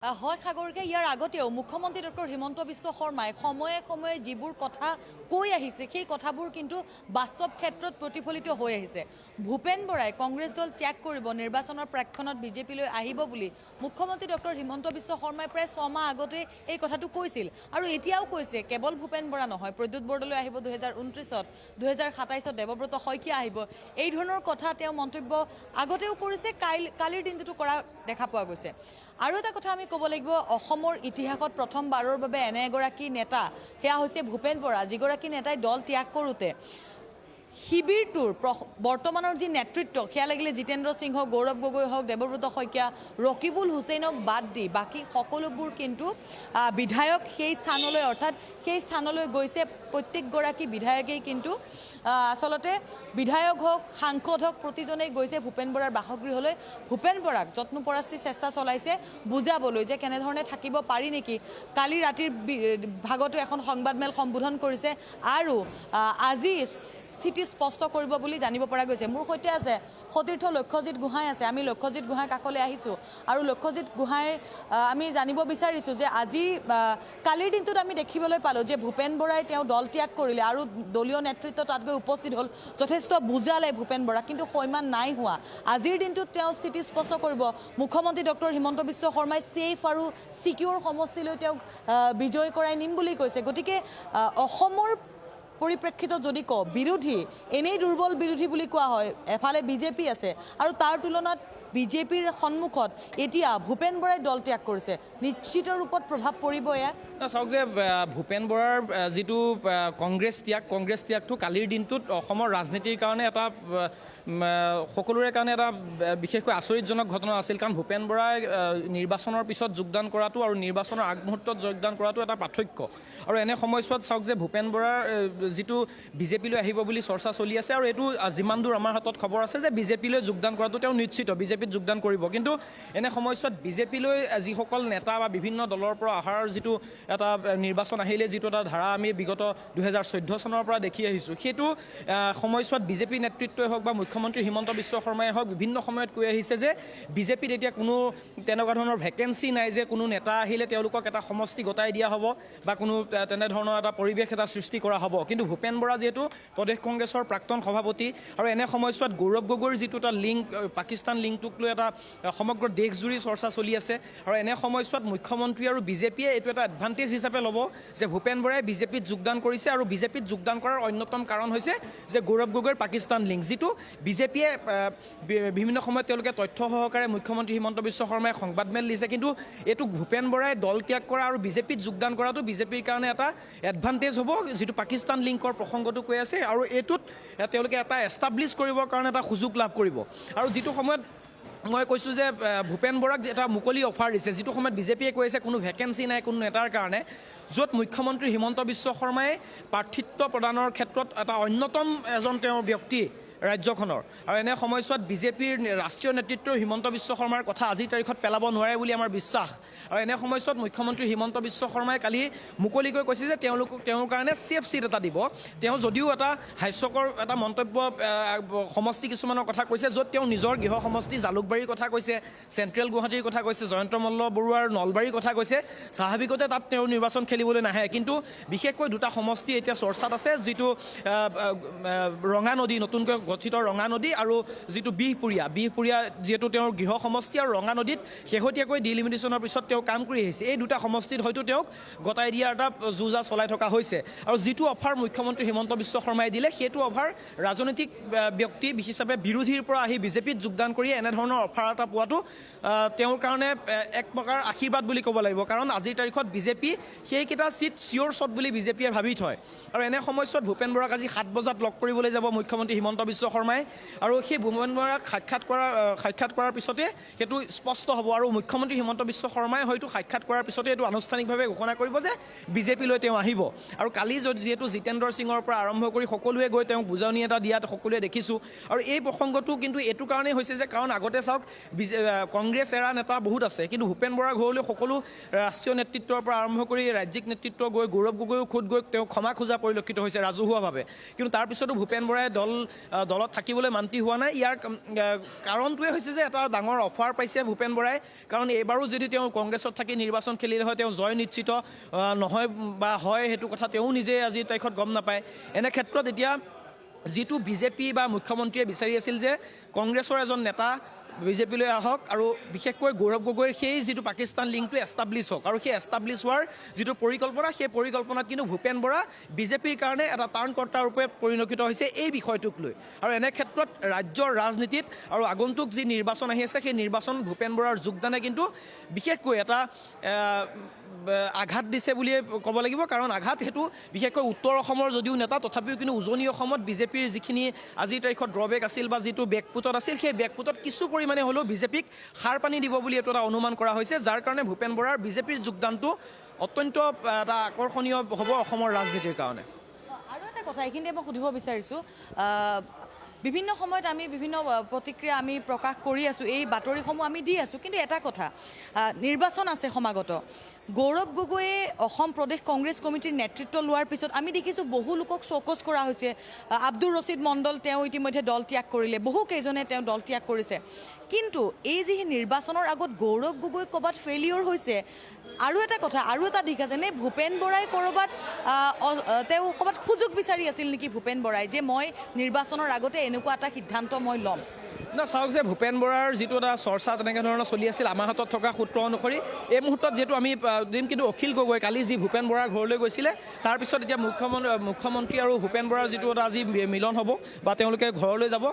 হয় খাগৰকে ইয়াৰ আগতেও মুখ্যমন্ত্ৰী ডক্টৰ হিমন্ত বিশ্ব শৰ্মাই সময়ে সময়ে যিবোৰ কথা কৈ আহিছে সেই কথাবোৰ কিন্তু বাস্তৱ ক্ষেত্ৰত প্ৰতিফলিত হৈ আহিছে। ভূপেন বৰাই কংগ্ৰেছ দল ত্যাগ কৰিব, নিৰ্বাচনৰ প্ৰাক্ষণত বিজেপিলৈ আহিব বুলি মুখ্যমন্ত্ৰী ডক্টৰ হিমন্ত বিশ্ব শৰ্মাই প্ৰায় 6 মাহ আগতে এই কথাটো কৈছিল আৰু এতিয়াও কৈছে। কেৱল ভূপেন বৰা নহয়, প্ৰদ্যুৎ বৰদলৈ আহিব 2029ত, 2027ত দেৱব্ৰত শইকীয়া আহিব। এই ধৰণৰ কথা তেওঁ মন্তব্য আগতেও কৰিছে, কালিৰ দিনটোতো কৰা দেখা পোৱা গৈছে। আৰু এটা কথা আমি ক'ব লাগিব, অসমৰ ইতিহাসত প্ৰথমবাৰৰ বাবে এনে এগৰাকী নেতা, সেয়া হৈছে ভূপেন বৰা, যিগৰাকী নেতাই দল ত্যাগ কৰোঁতে শিবিৰটোৰ বৰ্তমানৰ যি নেতৃত্ব, সেয়া লাগিলে জিতেন্দ্ৰ সিং হওক, গৌৰৱ গগৈ হওক, দেৱব্ৰত শইকীয়া, ৰকিবুল হুছেইনক বাদ দি বাকী সকলোবোৰ কিন্তু বিধায়ক সেই স্থানলৈ, অৰ্থাৎ সেই স্থানলৈ গৈছে। প্ৰত্যেকগৰাকী বিধায়কেই কিন্তু আচলতে বিধায়ক হওক, সাংসদ হওক, প্ৰতিজনেই গৈছে ভূপেন বৰাৰ বাসগৃহলৈ। ভূপেন বৰাক যত্নপৰাস্তি চেষ্টা চলাইছে বুজাবলৈ যে কেনেধৰণে থাকিব পাৰি নেকি। কালি ৰাতিৰ ভাগতো এখন সংবাদমেল সম্বোধন কৰিছে আৰু আজি স্থিতি স্পষ্ট কৰিব বুলি জানিব পৰা গৈছে। মোৰ সৈতে আছে সতীৰ্থ লক্ষ্যজিৎ গোহাঁই আছে। আমি লক্ষ্যজিৎ গোহাঁইৰ কাষলৈ আহিছোঁ আৰু লক্ষ্যজিৎ গোহাঁইৰ আমি জানিব বিচাৰিছোঁ যে আজি কালিৰ দিনটোত আমি দেখিবলৈ পালোঁ যে ভূপেন বৰাই তেওঁ দল ত্যাগ কৰিলে আৰু দলীয় নেতৃত্ব তাত গৈ উপস্থিত হ'ল, যথেষ্ট বুজালে ভূপেন বৰাক, কিন্তু সৈমান নাই হোৱা। আজিৰ দিনটোত তেওঁ স্থিতি স্পষ্ট কৰিব। মুখ্যমন্ত্ৰী ডক্টৰ হিমন্ত বিশ্ব শৰ্মাই ছেফ আৰু ছিকিউৰ সমষ্টিলৈ তেওঁক বিজয় কৰাই নিম বুলি কৈছে। গতিকে অসমৰ পৰিপ্ৰেক্ষিতত যদি কওঁ, বিৰোধী এনেই দুৰ্বল বিৰোধী বুলি কোৱা হয়, এফালে বিজেপি আছে আৰু তাৰ তুলনাত বিজেপিৰ সন্মুখত এতিয়া ভূপেন বৰাই দল ত্যাগ কৰিছে, নিশ্চিত ৰূপত প্ৰভাৱ পৰিব এয়া। চাওক যে ভূপেন বৰাৰ যিটো কংগ্ৰেছ ত্যাগটো কালিৰ দিনটোত অসমৰ ৰাজনীতিৰ কাৰণে এটা সকলোৰে কাৰণে এটা বিশেষকৈ আচৰিতজনক ঘটনা আছিল। কাৰণ ভূপেন বৰাই নিৰ্বাচনৰ পিছত যোগদান কৰাটো আৰু নিৰ্বাচনৰ আগমুহূৰ্তত যোগদান কৰাটো এটা পাৰ্থক্য। আৰু এনে সময়ছোৱাত চাওক যে ভূপেন বৰাৰ যিটো বিজেপিলৈ আহিব বুলি চৰ্চা চলি আছে, আৰু এইটো যিমান দূৰ আমাৰ হাতত খবৰ আছে যে বিজেপিলৈ যোগদান কৰাটো তেওঁ নিশ্চিত, বিজেপিত যোগদান কৰিব। কিন্তু এনে সময়ছোৱাত বিজেপিলৈ যিসকল নেতা বা বিভিন্ন দলৰ পৰা অহাৰ যিটো এটা নিৰ্বাচন আহিলে যিটো এটা ধাৰা আমি বিগত 2014 চনৰ পৰা দেখি আহিছোঁ, সেইটো সময়ছোৱাত বিজেপি নেতৃত্বই হওক বা মুখ্যমন্ত্ৰী হিমন্ত বিশ্ব শৰ্মাই হওক বিভিন্ন সময়ত কৈ আহিছে যে বিজেপিত এতিয়া কোনো তেনেকুৱা ধৰণৰ ভেকেঞ্চি নাই যে কোনো নেতা আহিলে তেওঁলোকক এটা সমষ্টি গতাই দিয়া হ'ব বা কোনো তেনেধৰণৰ এটা পৰিৱেশ এটা সৃষ্টি কৰা হ'ব। কিন্তু ভূপেন বৰা যিহেতু প্ৰদেশ কংগ্ৰেছৰ প্ৰাক্তন সভাপতি আৰু এনে সময়ছোৱাত গৌৰৱ গগৈৰ যিটো এটা লিংক, পাকিস্তান লিংকটোক লৈ এটা সমগ্ৰ দেশজুৰি চৰ্চা চলি আছে। আৰু এনে সময়ছোৱাত মুখ্যমন্ত্ৰী আৰু বিজেপিয়ে এইটো এটা এডভান্টেজ হিচাপে ল'ব যে ভূপেন বৰাই বিজেপিত যোগদান কৰিছে আৰু বিজেপিত যোগদান কৰাৰ অন্যতম কাৰণ হৈছে যে গৌৰৱ গগৈৰ পাকিস্তান লিংক, যিটো বিজেপিয়ে বিভিন্ন সময়ত তেওঁলোকে তথ্য সহকাৰে মুখ্যমন্ত্ৰী হিমন্ত বিশ্ব শৰ্মাই সংবাদমেল দিছে। কিন্তু এইটো ভূপেন বৰাই দল ত্যাগ কৰা আৰু বিজেপিত যোগদান কৰাটো বিজেপিৰ কাৰণে এটা এডভান্টেজ হ'ব, যিটো পাকিস্তান লিংকৰ প্ৰসংগটো কৈ আছে। আৰু এইটোত তেওঁলোকে এটা এষ্টাব্লিছ কৰিবৰ কাৰণে এটা সুযোগ লাভ কৰিব। আৰু যিটো সময়ত মই কৈছোঁ যে ভূপেন বৰাক এটা মুকলি অফাৰ দিছে, যিটো সময়ত বিজেপিয়ে কৈ আছে কোনো ভেকেঞ্চি নাই কোনো নেতাৰ কাৰণে, য'ত মুখ্যমন্ত্ৰী হিমন্ত বিশ্ব শৰ্মাই প্ৰাৰ্থিত্ব প্ৰদানৰ ক্ষেত্ৰত এটা অন্যতম এজন তেওঁৰ ব্যক্তি ৰাজ্যখনৰ। আৰু এনে সময়ছোৱাত বিজেপিৰ ৰাষ্ট্ৰীয় নেতৃত্বৰ হিমন্ত বিশ্ব শৰ্মাৰ কথা আজিৰ তাৰিখত পেলাব নোৱাৰে বুলি আমাৰ বিশ্বাস। আৰু এনে সময়ছোৱাত মুখ্যমন্ত্ৰী হিমন্ত বিশ্ব শৰ্মাই কালি মুকলিকৈ কৈছে যে তেওঁৰ কাৰণে ছেফ ছিট এটা দিব। তেওঁ যদিও এটা হাস্যকৰ এটা মন্তব্য সমষ্টি কিছুমানৰ কথা কৈছে, য'ত তেওঁ নিজৰ গৃহ সমষ্টি জালুকবাৰীৰ কথা কৈছে, চেণ্ট্ৰেল গুৱাহাটীৰ কথা কৈছে, জয়ন্ত মল্ল বৰুৱাৰ নলবাৰীৰ কথা কৈছে। স্বাভাৱিকতে তাত তেওঁ নিৰ্বাচন খেলিবলৈ নাহে। কিন্তু বিশেষকৈ দুটা সমষ্টি এতিয়া চৰ্চাত আছে, যিটো ৰঙা নদী, নতুনকৈ গঠিত ৰঙা নদী আৰু যিটো বিহপুৰীয়া যিহেতু তেওঁৰ গৃহ সমষ্টি, আৰু ৰঙা নদীত শেহতীয়াকৈ ডিলিমিটেশ্যনৰ পিছত তেওঁ কাম কৰি আহিছে। এই দুটা সমষ্টিত হয়তো তেওঁক গতাই দিয়াৰ এটা যুঁজা চলাই থকা হৈছে। আৰু যিটো অফাৰ মুখ্যমন্ত্ৰী হিমন্ত বিশ্ব শৰ্মাই দিলে, সেইটো অফাৰ ৰাজনৈতিক ব্যক্তি হিচাপে বিৰোধীৰ পৰা আহি বিজেপিত যোগদান কৰি এনেধৰণৰ অফাৰ এটা পোৱাটো তেওঁৰ কাৰণে এক প্ৰকাৰ আশীৰ্বাদ বুলি ক'ব লাগিব। কাৰণ আজিৰ তাৰিখত বিজেপি সেইকেইটা ছিট চিয়'ৰ শ্বট বুলি বিজেপিয়ে ভাবি থয়। আৰু এনে সময়ছোৱাত ভূপেন বৰাক আজি 7 বজাত লগ কৰিবলৈ যাব মুখ্যমন্ত্ৰী হিমন্ত বিশ্ব শৰ্মাই, আৰু সেই ভূপেন বৰাক সাক্ষাৎ কৰাৰ পিছতে সেইটো স্পষ্ট হ'ব। আৰু মুখ্যমন্ত্ৰী হিমন্ত বিশ্ব শৰ্মাই হয়তো সাক্ষাৎ কৰাৰ পিছতে এইটো আনুষ্ঠানিকভাৱে ঘোষণা কৰিব যে বিজেপিলৈ তেওঁ আহিব। আৰু কালি যিহেতু জিতেন্দ্ৰ সিঙৰ পৰা আৰম্ভ কৰি সকলোৱে গৈ তেওঁক বুজাৱনী এটা দিয়াত সকলোৱে দেখিছোঁ। আৰু এই প্ৰসংগটো কিন্তু এইটো কাৰণেই হৈছে যে কাৰণ আগতে চাওক কংগ্ৰেছ এৰা নেতা বহুত আছে, কিন্তু ভূপেন বৰাৰ ঘৰলৈ সকলো ৰাষ্ট্ৰীয় নেতৃত্বৰ পৰা আৰম্ভ কৰি ৰাজ্যিক নেতৃত্ব গৈ, গৌৰৱ গগৈও খোদ গৈ তেওঁ ক্ষমা খোজা পৰিলক্ষিত হৈছে ৰাজহুৱাভাৱে। কিন্তু তাৰপিছতো ভূপেন বৰাই দলত থাকিবলৈ মান্তি হোৱা নাই। ইয়াৰ কাৰণটোৱে হৈছে যে এটা ডাঙৰ অফাৰ পাইছে ভূপেন বৰাই। কাৰণ এইবাৰো যদি তেওঁ কংগ্ৰেছ কংগ্ৰেছত থাকি নিৰ্বাচন খেলিলে হয় তেওঁ জয় নিশ্চিত নহয় বা হয় সেইটো কথা তেওঁ নিজে আজিৰ তাৰিখত গম নাপায়। এনে ক্ষেত্ৰত এতিয়া যিটো বিজেপি বা মুখ্যমন্ত্ৰীয়ে বিচাৰি আছিল যে কংগ্ৰেছৰ এজন নেতা বিজেপিলৈ আহক আৰু বিশেষকৈ গৌৰৱ গগৈৰ সেই যিটো পাকিস্তান লিংকটো এষ্টাব্লিছ হওক আৰু সেই এষ্টাব্লিছ হোৱাৰ যিটো পৰিকল্পনা সেই পৰিকল্পনাত কিন্তু ভূপেন বৰা বিজেপিৰ কাৰণে এটা ত্ৰাণকৰ্তা ৰূপে পৰিলক্ষিত হৈছে এই বিষয়টোক লৈ। আৰু এনে ক্ষেত্ৰত ৰাজ্যৰ ৰাজনীতিত আৰু আগন্তুক যি নিৰ্বাচন আহি আছে সেই নিৰ্বাচন ভূপেন বৰাৰ যোগদানে কিন্তু বিশেষকৈ এটা আঘাত দিছে বুলিয়ে ক'ব লাগিব। কাৰণ আঘাত সেইটো বিশেষকৈ উত্তৰ অসমৰ যদিও নেতা তথাপিও কিন্তু উজনি অসমত বিজেপিৰ যিখিনি আজিৰ তাৰিখত ড্ৰবেক আছিল বা যিটো বেকফুটত আছিল সেই বেকফুটত কিছু পৰিমাণে হ'লেও বিজেপিক সাৰ পানী দিব বুলি এইটো এটা অনুমান কৰা হৈছে, যাৰ কাৰণে ভূপেন বৰাৰ বিজেপিৰ যোগদানটো অত্যন্ত এটা আকৰ্ষণীয় হ'ব অসমৰ ৰাজনীতিৰ কাৰণে। আৰু এটা কথা এইখিনিতে মই সুধিব বিচাৰিছোঁ, বিভিন্ন সময়ত আমি বিভিন্ন প্ৰতিক্ৰিয়া আমি প্ৰকাশ কৰি আছোঁ, এই বাতৰিসমূহ আমি দি আছোঁ, কিন্তু এটা কথা নিৰ্বাচন আছে সমাগত। গৌৰৱ গগৈয়ে অসম প্ৰদেশ কংগ্ৰেছ কমিটিৰ নেতৃত্ব লোৱাৰ পিছত আমি দেখিছোঁ বহু লোকক চৌকছ কৰা হৈছে। আব্দুৰ ৰচিদ মণ্ডল তেওঁ ইতিমধ্যে দল ত্যাগ কৰিলে, বহুকেইজনে তেওঁ দল ত্যাগ কৰিছে। কিন্তু এই যি নিৰ্বাচনৰ আগত গৌৰৱ গগৈ ক'ৰবাত ফেইলিয়ৰ হৈছে। আৰু এটা কথা, আৰু এটা দিশ আছে নে ভূপেন বৰাই ক'ৰবাত তেওঁ ক'ৰবাত সুযোগ বিচাৰি আছিল নেকি ভূপেন বৰাই যে মই নিৰ্বাচনৰ আগতে এনেকুৱা এটা সিদ্ধান্ত মই ল'ম? চাওক যে ভূপেন বৰাৰ যিটো এটা চৰ্চা তেনেকৈ ধৰণৰ চলি আছিল আমাৰ হাতত থকা সূত্ৰ অনুসৰি এই মুহূৰ্তত যিহেতু আমি দিম, কিন্তু অখিল গগৈ কালি যি ভূপেন বৰাৰ ঘৰলৈ গৈছিলে তাৰপিছত এতিয়া মুখ্যমন্ত্ৰী আৰু ভূপেন বৰাৰ যিটো এটা আজি মিলন হ'ব বা তেওঁলোকে ঘৰলৈ যাব।